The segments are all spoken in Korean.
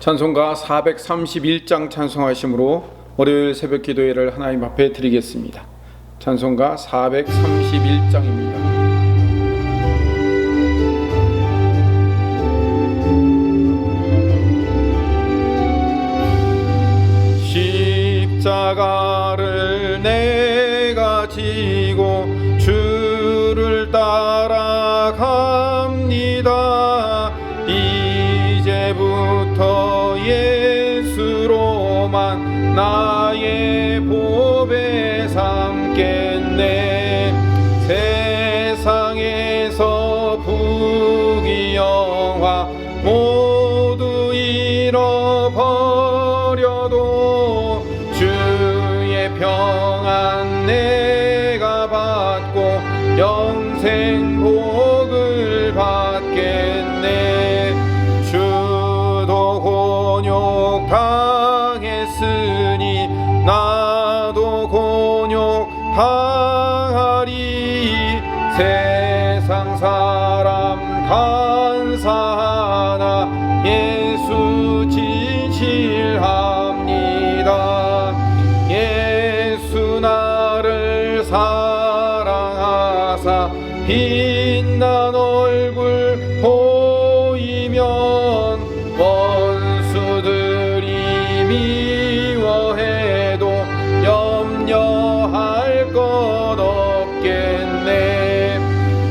찬송가 431장 찬송하심으로 월요일 새벽 기도회를 하나님 앞에 드리겠습니다. 찬송가 431장입니다. 십자가를 내가 지고 주를 따라갑니다. 이제부터 예수로만 나의 보배 삼겠네. 세상에서 부귀영화 모두 잃어버려도 주의 평안 내가 받고 영생 복을 받겠네. 주도 곤욕 당했으니 나도 곤욕 당하리. 세상 사람 간사하나 예수 진실합니다. 예수 나를 사랑하사 빛난 얼굴 보이면 원수들이 미워해도 염려할 것 없겠네.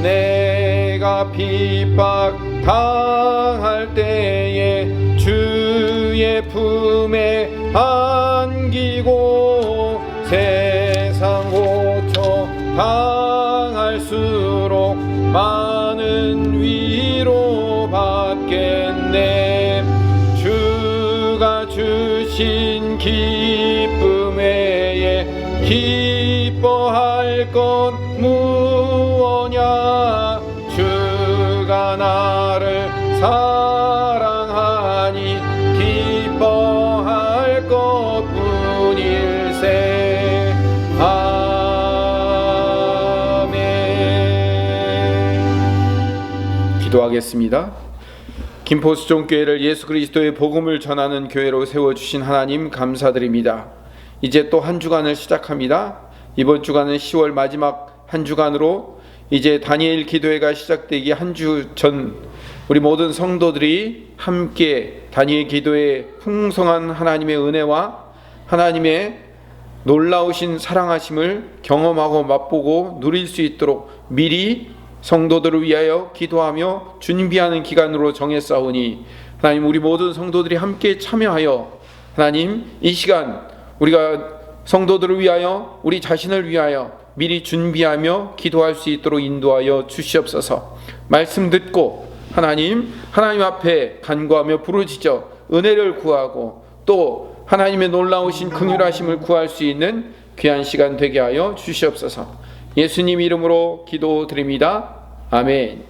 내가 핍박 당할 때에 주의 품에 안기고 세상 고초 당할수록 많은 위로 받겠네. 주가 주신 기쁨 외에 기뻐할 것 무엇냐. 주가 나를 사랑하니 기뻐할 것뿐일세. 아멘. 기도하겠습니다. 김포수종교회를 예수 그리스도의 복음을 전하는 교회로 세워주신 하나님 감사드립니다. 이제 또 한 주간을 시작합니다. 이번 주간은 10월 마지막 한 주간으로 이제 다니엘 기도회가 시작되기 한 주 전 우리 모든 성도들이 함께 다니엘 기도회의 풍성한 하나님의 은혜와 하나님의 놀라우신 사랑하심을 경험하고 맛보고 누릴 수 있도록 미리 성도들을 위하여 기도하며 준비하는 기간으로 정했사오니 하나님, 우리 모든 성도들이 함께 참여하여 하나님 이 시간 우리가 성도들을 위하여 우리 자신을 위하여 미리 준비하며 기도할 수 있도록 인도하여 주시옵소서. 말씀 듣고 하나님 앞에 간구하며 부르짖어 은혜를 구하고 또 하나님의 놀라우신 긍휼하심을 구할 수 있는 귀한 시간 되게 하여 주시옵소서. 예수님 이름으로 기도드립니다. 아멘.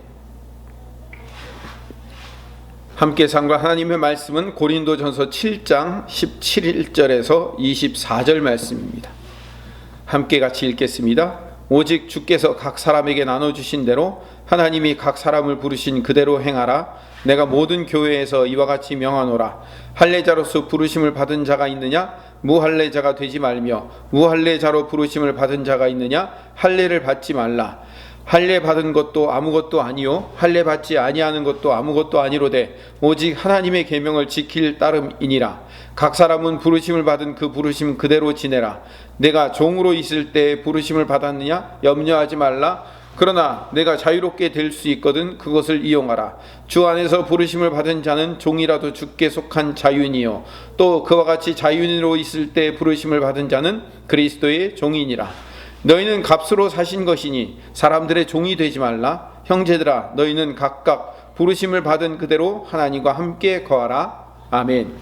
함께 상고할 하나님의 말씀은 고린도전서 7장 17절에서 24절 말씀입니다. 함께 같이 읽겠습니다. 오직 주께서 각 사람에게 나눠주신 대로 하나님이 각 사람을 부르신 그대로 행하라. 내가 모든 교회에서 이와 같이 명하노라. 할례자로서 부르심을 받은 자가 있느냐? 무할례자가 되지 말며 무할례자로 부르심을 받은 자가 있느냐? 할례를 받지 말라. 할례 받은 것도 아무것도 아니요 할례 받지 아니하는 것도 아무것도 아니로되 오직 하나님의 계명을 지킬 따름이니라. 각 사람은 부르심을 받은 그 부르심 그대로 지내라. 내가 종으로 있을 때 부르심을 받았느냐? 염려하지 말라. 그러나 내가 자유롭게 될 수 있거든 그것을 이용하라. 주 안에서 부르심을 받은 자는 종이라도 주께 속한 자유인이요 또 그와 같이 자유인으로 있을 때 부르심을 받은 자는 그리스도의 종이니라. 너희는 값으로 사신 것이니 사람들의 종이 되지 말라. 형제들아, 너희는 각각 부르심을 받은 그대로 하나님과 함께 거하라. 아멘.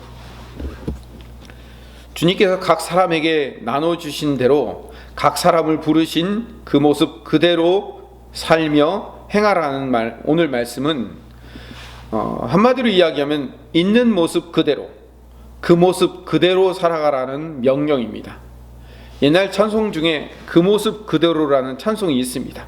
주님께서 각 사람에게 나눠주신 대로 각 사람을 부르신 그 모습 그대로 살며 행하라는 말, 오늘 말씀은 한마디로 이야기하면 있는 모습 그대로, 그 모습 그대로 살아가라는 명령입니다. 옛날 찬송 중에 그 모습 그대로라는 찬송이 있습니다.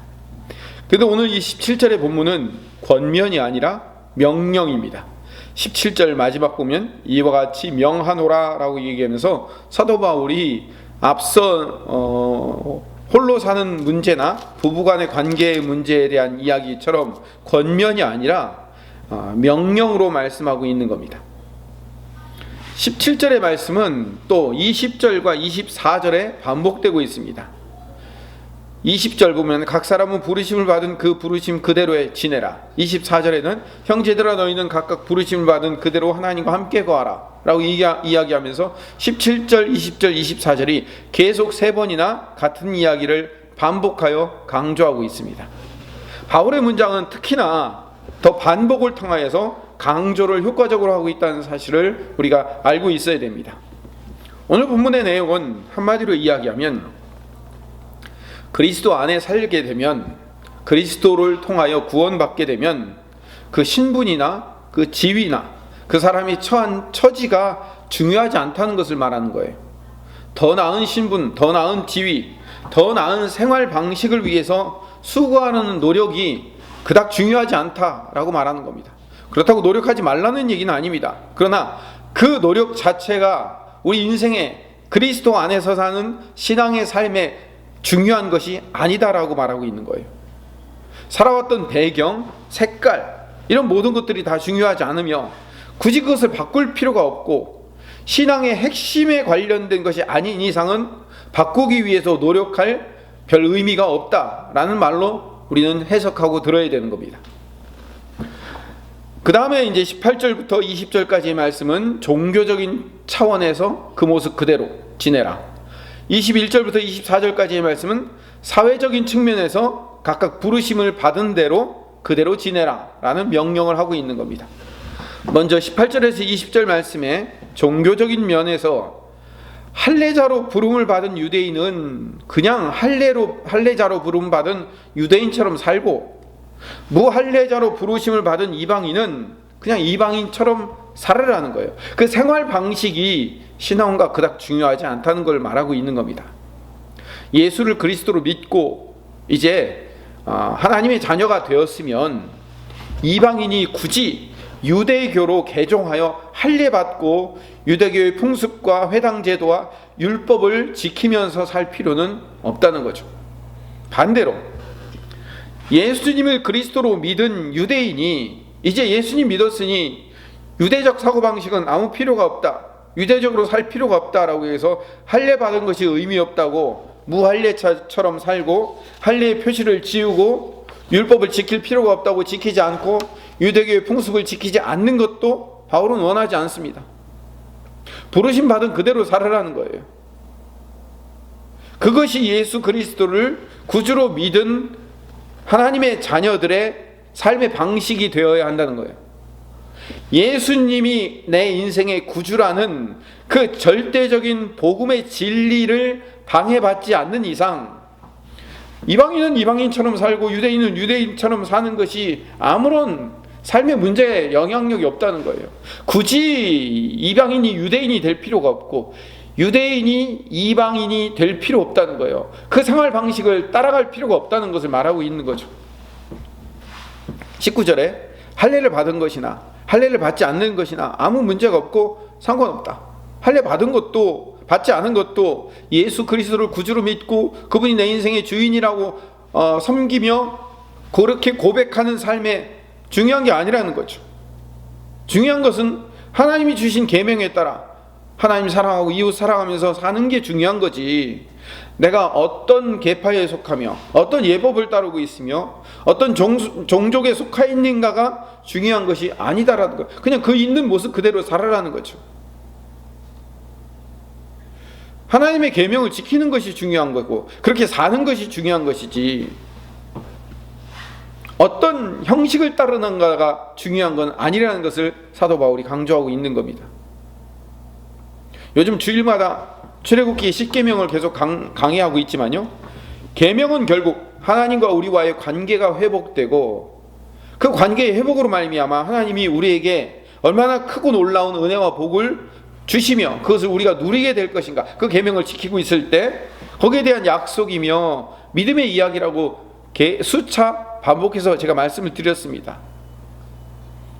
그런데 오늘 이 17절의 본문은 권면이 아니라 명령입니다. 17절 마지막 보면 이와 같이 명하노라라고 얘기하면서 사도 바울이 앞서 홀로 사는 문제나 부부간의 관계의 문제에 대한 이야기처럼 권면이 아니라 명령으로 말씀하고 있는 겁니다. 17절의 말씀은 또 20절과 24절에 반복되고 있습니다. 20절 보면 각 사람은 부르심을 받은 그 부르심 그대로에 지내라. 24절에는 형제들아 너희는 각각 부르심을 받은 그대로 하나님과 함께 거하라 라고 이야기하면서 17절, 20절, 24절이 계속 3번이나 같은 이야기를 반복하여 강조하고 있습니다. 바울의 문장은 특히나 더 반복을 통하여서 강조를 효과적으로 하고 있다는 사실을 우리가 알고 있어야 됩니다. 오늘 본문의 내용은 한마디로 이야기하면 그리스도 안에 살게 되면, 그리스도를 통하여 구원받게 되면 그 신분이나 그 지위나 그 사람이 처한 처지가 중요하지 않다는 것을 말하는 거예요. 더 나은 신분, 더 나은 지위, 더 나은 생활 방식을 위해서 수고하는 노력이 그닥 중요하지 않다라고 말하는 겁니다. 그렇다고 노력하지 말라는 얘기는 아닙니다. 그러나 그 노력 자체가 우리 인생에 그리스도 안에서 사는 신앙의 삶에 중요한 것이 아니다라고 말하고 있는 거예요. 살아왔던 배경, 색깔 이런 모든 것들이 다 중요하지 않으며 굳이 그것을 바꿀 필요가 없고 신앙의 핵심에 관련된 것이 아닌 이상은 바꾸기 위해서 노력할 별 의미가 없다라는 말로 우리는 해석하고 들어야 되는 겁니다. 그 다음에 이제 18절부터 20절까지의 말씀은 종교적인 차원에서 그 모습 그대로 지내라. 21절부터 24절까지의 말씀은 사회적인 측면에서 각각 부르심을 받은 대로 그대로 지내라 라는 명령을 하고 있는 겁니다. 먼저 18절에서 20절 말씀에 종교적인 면에서 할례자로 부름을 받은 유대인은 그냥 할례자로 부름 받은 유대인처럼 살고, 무할례자로 부르심을 받은 이방인은 그냥 이방인처럼 살아라는 거예요. 그 생활 방식이 신앙과 그닥 중요하지 않다는 걸 말하고 있는 겁니다. 예수를 그리스도로 믿고 이제 하나님의 자녀가 되었으면 이방인이 굳이 유대교로 개종하여 할례받고 유대교의 풍습과 회당 제도와 율법을 지키면서 살 필요는 없다는 거죠. 반대로 예수님을 그리스도로 믿은 유대인이 이제 예수님 믿었으니 유대적 사고방식은 아무 필요가 없다, 유대적으로 살 필요가 없다라고 해서 할례 받은 것이 의미 없다고 무할례처럼 살고 할례의 표시를 지우고 율법을 지킬 필요가 없다고 지키지 않고 유대교의 풍습을 지키지 않는 것도 바울은 원하지 않습니다. 부르심 받은 그대로 살아라는 거예요. 그것이 예수 그리스도를 구주로 믿은 하나님의 자녀들의 삶의 방식이 되어야 한다는 거예요. 예수님이 내 인생의 구주라는 그 절대적인 복음의 진리를 방해받지 않는 이상 이방인은 이방인처럼 살고 유대인은 유대인처럼 사는 것이 아무런 삶의 문제에 영향력이 없다는 거예요. 굳이 이방인이 유대인이 될 필요가 없고 유대인이 이방인이 될 필요 없다는 거예요. 그 생활 방식을 따라갈 필요가 없다는 것을 말하고 있는 거죠. 19절에 할례를 받은 것이나 할례를 받지 않는 것이나 아무 문제가 없고 상관없다. 할례 받은 것도 받지 않은 것도 예수 그리스도를 구주로 믿고 그분이 내 인생의 주인이라고 섬기며 그렇게 고백하는 삶에 중요한 게 아니라는 거죠. 중요한 것은 하나님이 주신 계명에 따라 하나님 사랑하고 이웃 사랑하면서 사는 게 중요한 거지, 내가 어떤 계파에 속하며 어떤 예법을 따르고 있으며 어떤 종족에 속하 있는가가 중요한 것이 아니다라는 거. 그냥 그 있는 모습 그대로 살아라는 거죠. 하나님의 계명을 지키는 것이 중요한 거고 그렇게 사는 것이 중요한 것이지 어떤 형식을 따르는가가 중요한 건 아니라는 것을 사도 바울이 강조하고 있는 겁니다. 요즘 주일마다 출애굽기 10계명을 계속 강의하고 있지만요, 계명은 결국 하나님과 우리와의 관계가 회복되고 그 관계의 회복으로 말미암아 하나님이 우리에게 얼마나 크고 놀라운 은혜와 복을 주시며 그것을 우리가 누리게 될 것인가, 그 계명을 지키고 있을 때 거기에 대한 약속이며 믿음의 이야기라고 수차 반복해서 제가 말씀을 드렸습니다.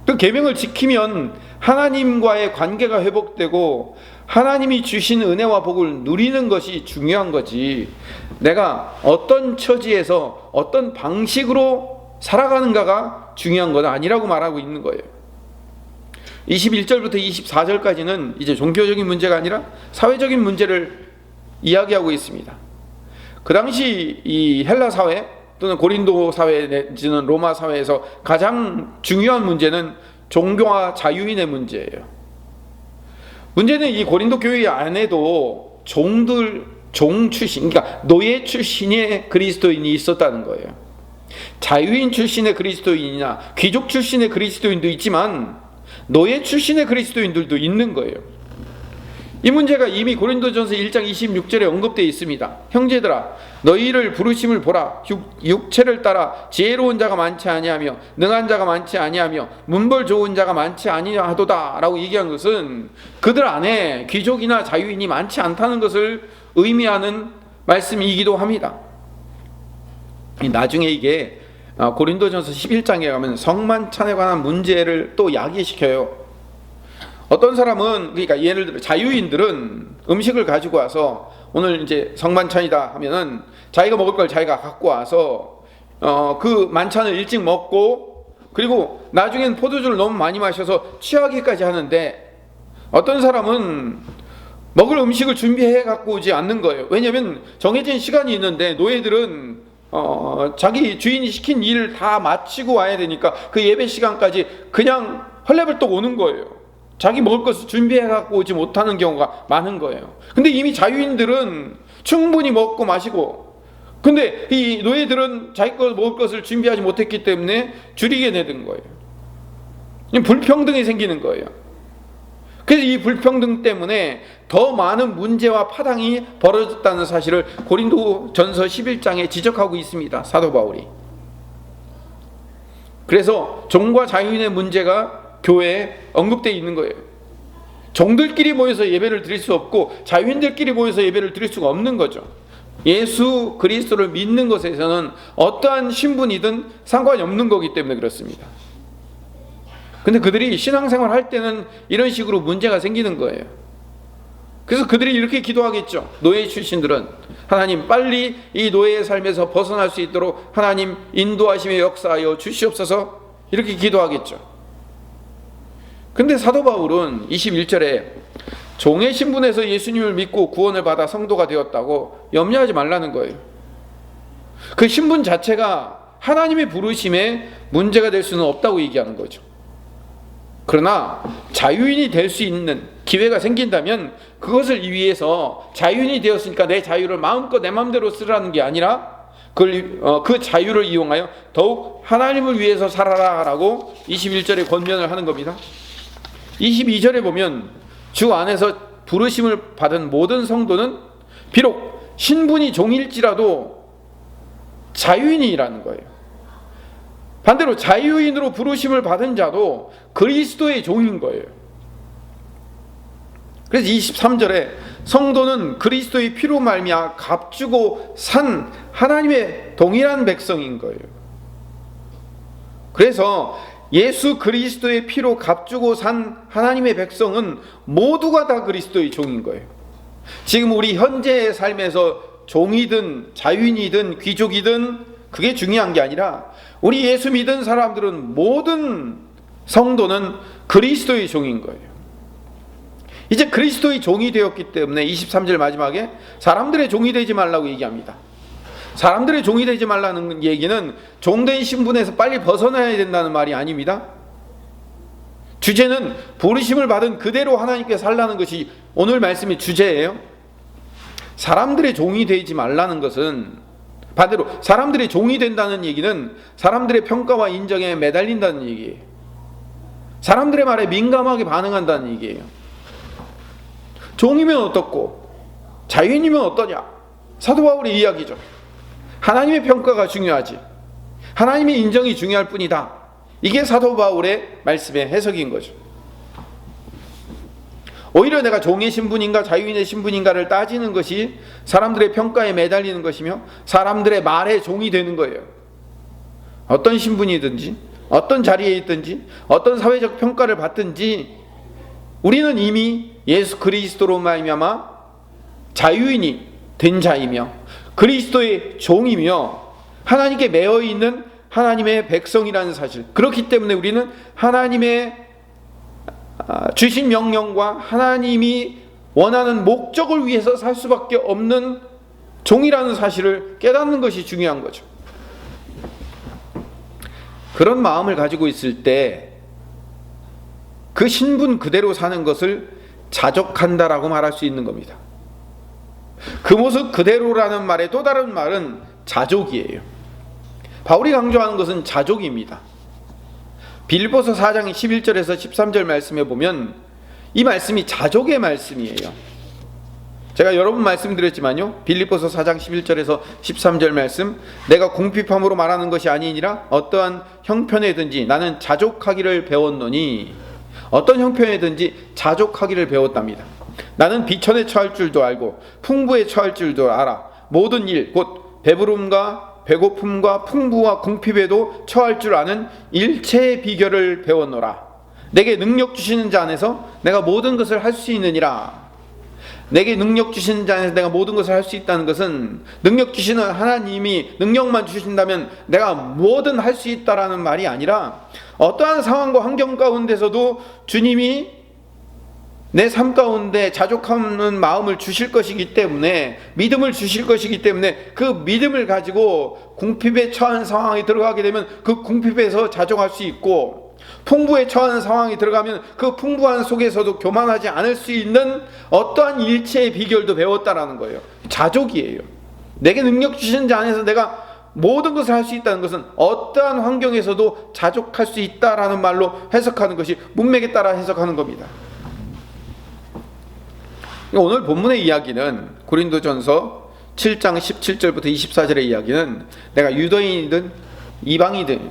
그 계명을 지키면 하나님과의 관계가 회복되고 하나님이 주신 은혜와 복을 누리는 것이 중요한 거지, 내가 어떤 처지에서 어떤 방식으로 살아가는가가 중요한 건 아니라고 말하고 있는 거예요. 21절부터 24절까지는 이제 종교적인 문제가 아니라 사회적인 문제를 이야기하고 있습니다. 그 당시 이 헬라 사회 또는 고린도 사회 내지는 로마 사회에서 가장 중요한 문제는 종교와 자유인의 문제예요. 문제는 이 고린도 교회 안에도 종 출신, 그러니까 노예 출신의 그리스도인이 있었다는 거예요. 자유인 출신의 그리스도인이나 귀족 출신의 그리스도인도 있지만 노예 출신의 그리스도인들도 있는 거예요. 이 문제가 이미 고린도전서 1장 26절에 언급되어 있습니다. 형제들아, 너희를 부르심을 보라. 육체를 따라 지혜로운 자가 많지 아니하며 능한 자가 많지 아니하며 문벌 좋은 자가 많지 아니하도다 라고 얘기한 것은 그들 안에 귀족이나 자유인이 많지 않다는 것을 의미하는 말씀이기도 합니다. 나중에 이게 고린도전서 11장에 가면 성만찬에 관한 문제를 또 야기시켜요. 어떤 사람은, 그러니까 예를 들어 자유인들은 음식을 가지고 와서 오늘 이제 성만찬이다 하면은 자기가 먹을 걸 자기가 갖고 와서 그 만찬을 일찍 먹고, 그리고 나중엔 포도주를 너무 많이 마셔서 취하기까지 하는데, 어떤 사람은 먹을 음식을 준비해 갖고 오지 않는 거예요. 왜냐하면 정해진 시간이 있는데 노예들은 자기 주인이 시킨 일을 다 마치고 와야 되니까 그 예배 시간까지 그냥 헐레벌떡 오는 거예요. 자기 먹을 것을 준비해 갖고 오지 못하는 경우가 많은 거예요. 근데 이미 자유인들은 충분히 먹고 마시고, 근데 이 노예들은 자기 것 먹을 것을 준비하지 못했기 때문에 줄이게 되는 거예요. 불평등이 생기는 거예요. 그래서 이 불평등 때문에 더 많은 문제와 파당이 벌어졌다는 사실을 고린도전서 11장에 지적하고 있습니다, 사도 바울이. 그래서 종과 자유인의 문제가 교회에 언급되어 있는 거예요. 종들끼리 모여서 예배를 드릴 수 없고 자유인들끼리 모여서 예배를 드릴 수가 없는 거죠. 예수 그리스도를 믿는 것에서는 어떠한 신분이든 상관이 없는 거기 때문에 그렇습니다. 근데 그들이 신앙생활 할 때는 이런 식으로 문제가 생기는 거예요. 그래서 그들이 이렇게 기도하겠죠. 노예 출신들은 하나님, 빨리 이 노예의 삶에서 벗어날 수 있도록 하나님 인도하심에 역사하여 주시옵소서, 이렇게 기도하겠죠. 근데 사도 바울은 21절에 종의 신분에서 예수님을 믿고 구원을 받아 성도가 되었다고 염려하지 말라는 거예요. 그 신분 자체가 하나님의 부르심에 문제가 될 수는 없다고 얘기하는 거죠. 그러나 자유인이 될 수 있는 기회가 생긴다면 그것을 위해서 자유인이 되었으니까 내 자유를 마음껏 내 마음대로 쓰라는 게 아니라 그 자유를 이용하여 더욱 하나님을 위해서 살아라 라고 21절에 권면을 하는 겁니다. 22절에 보면 주 안에서 부르심을 받은 모든 성도는 비록 신분이 종일지라도 자유인이라는 거예요. 반대로 자유인으로 부르심을 받은 자도 그리스도의 종인 거예요. 그래서 23절에 성도는 그리스도의 피로 말미암아 값주고 산 하나님의 동일한 백성인 거예요. 그래서 예수 그리스도의 피로 값주고 산 하나님의 백성은 모두가 다 그리스도의 종인 거예요. 지금 우리 현재의 삶에서 종이든 자유인이든 귀족이든 그게 중요한 게 아니라 우리 예수 믿은 사람들은 모든 성도는 그리스도의 종인 거예요. 이제 그리스도의 종이 되었기 때문에 23절 마지막에 사람들의 종이 되지 말라고 얘기합니다. 사람들의 종이 되지 말라는 얘기는 종된 신분에서 빨리 벗어나야 된다는 말이 아닙니다. 주제는 부르심을 받은 그대로 하나님께 살라는 것이 오늘 말씀의 주제예요. 사람들의 종이 되지 말라는 것은 반대로 사람들의 종이 된다는 얘기는 사람들의 평가와 인정에 매달린다는 얘기예요. 사람들의 말에 민감하게 반응한다는 얘기예요. 종이면 어떻고 자유인이면 어떠냐? 사도 바울의 이야기죠. 하나님의 평가가 중요하지, 하나님의 인정이 중요할 뿐이다. 이게 사도 바울의 말씀의 해석인 거죠. 오히려 내가 종의 신분인가 자유인의 신분인가를 따지는 것이 사람들의 평가에 매달리는 것이며 사람들의 말에 종이 되는 거예요. 어떤 신분이든지 어떤 자리에 있든지 어떤 사회적 평가를 받든지 우리는 이미 예수 그리스도로 말미암아 자유인이 된 자이며 그리스도의 종이며 하나님께 매여 있는 하나님의 백성이라는 사실, 그렇기 때문에 우리는 하나님의 주신 명령과 하나님이 원하는 목적을 위해서 살 수밖에 없는 종이라는 사실을 깨닫는 것이 중요한 거죠. 그런 마음을 가지고 있을 때 그 신분 그대로 사는 것을 자족한다라고 말할 수 있는 겁니다. 그 모습 그대로라는 말의 또 다른 말은 자족이에요. 바울이 강조하는 것은 자족입니다. 빌립보서 4장 11절에서 13절 말씀에 보면 이 말씀이 자족의 말씀이에요. 제가 여러 번 말씀드렸지만요, 빌립보서 4장 11절에서 13절 말씀, 내가 궁핍함으로 말하는 것이 아니니라 어떠한 형편에든지 나는 자족하기를 배웠노니, 어떤 형편에든지 자족하기를 배웠답니다. 나는 비천에 처할 줄도 알고 풍부에 처할 줄도 알아. 모든 일 곧 배부름과 배고픔과 풍부와 궁핍에도 처할 줄 아는 일체의 비결을 배웠노라. 내게 능력 주시는 자 안에서 내가 모든 것을 할 수 있느니라. 내게 능력 주시는 자 안에서 내가 모든 것을 할 수 있다는 것은, 능력 주시는 하나님이 능력만 주신다면 내가 뭐든 할 수 있다라는 말이 아니라, 어떠한 상황과 환경 가운데서도 주님이 내 삶 가운데 자족하는 마음을 주실 것이기 때문에, 믿음을 주실 것이기 때문에 그 믿음을 가지고 궁핍에 처한 상황에 들어가게 되면 그 궁핍에서 자족할 수 있고, 풍부에 처한 상황이 들어가면 그 풍부한 속에서도 교만하지 않을 수 있는 어떠한 일체의 비결도 배웠다라는 거예요. 자족이에요. 내게 능력 주시는 자 안에서 내가 모든 것을 할 수 있다는 것은 어떠한 환경에서도 자족할 수 있다라는 말로 해석하는 것이, 문맥에 따라 해석하는 겁니다. 오늘 본문의 이야기는, 고린도전서 7장 17절부터 24절의 이야기는 내가 유대인이든 이방이든,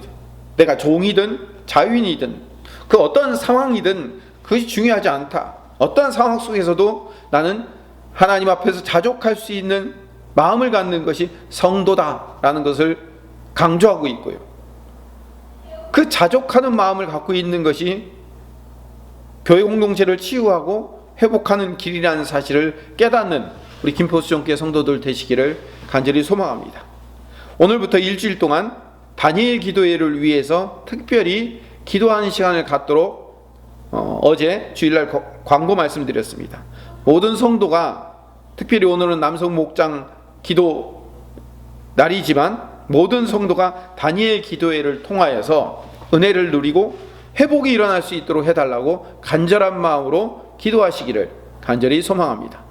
내가 종이든 자유인이든 그 어떤 상황이든 그것이 중요하지 않다. 어떠한 상황 속에서도 나는 하나님 앞에서 자족할 수 있는 마음을 갖는 것이 성도다라는 것을 강조하고 있고요. 그 자족하는 마음을 갖고 있는 것이 교회 공동체를 치유하고 회복하는 길이라는 사실을 깨닫는 우리 김포수종교회 성도들 되시기를 간절히 소망합니다. 오늘부터 일주일 동안 다니엘 기도회를 위해서 특별히 기도하는 시간을 갖도록 어제 주일날 광고 말씀드렸습니다. 모든 성도가, 특별히 오늘은 남성 목장 기도 날이지만 모든 성도가 다니엘 기도회를 통하여서 은혜를 누리고 회복이 일어날 수 있도록 해달라고 간절한 마음으로 기도하시기를 간절히 소망합니다.